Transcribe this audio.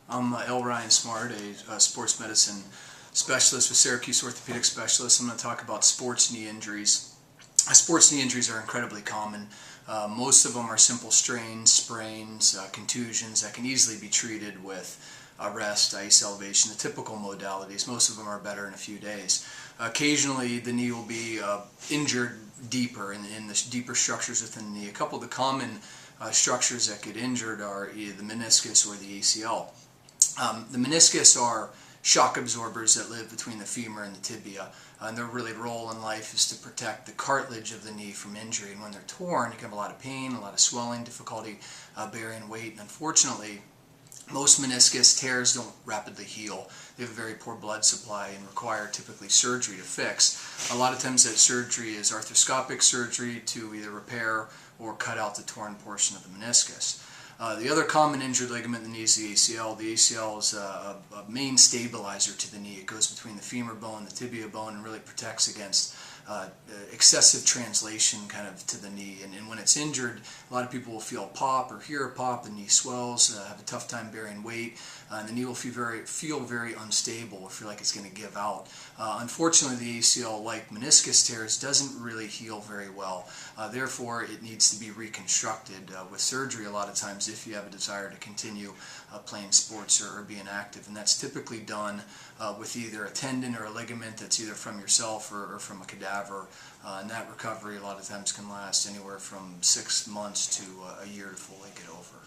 I'm L. Ryan Smart, a sports medicine specialist with Syracuse Orthopedic Specialists. I'm going to talk about sports knee injuries. Sports knee injuries are incredibly common. Most of them are simple strains, sprains, contusions that can easily be treated with rest, ice elevation, the typical modalities. Most of them are better in a few days. Occasionally, the knee will be injured deeper in the deeper structures within the knee. A couple of the common structures that get injured are either the meniscus or the ACL. The meniscus are shock absorbers that live between the femur and the tibia, and their really role in life is to protect the cartilage of the knee from injury. And when they're torn, you can have a lot of pain, a lot of swelling, difficulty bearing weight, and unfortunately, most meniscus tears don't rapidly heal. They have a very poor blood supply and require typically surgery to fix. A lot of times that surgery is arthroscopic surgery to either repair or cut out the torn portion of the meniscus. The other common injured ligament in the knee is the ACL. The ACL is a main stabilizer to the knee. It goes between the femur bone and the tibia bone and really protects against excessive translation kind of to the knee. And when it's injured, a lot of people will feel a pop or hear a pop, the knee swells, have a tough time bearing weight, and the knee will feel very unstable or feel like it's going to give out. Unfortunately, the ACL, like meniscus tears, doesn't really heal very well. Therefore, it needs to be reconstructed with surgery a lot of times if you have a desire to continue playing sports or being active. And that's typically done with either a tendon or a ligament that's either from yourself or from a cadaver. And that recovery a lot of times can last anywhere from 6 months to a year to fully get over.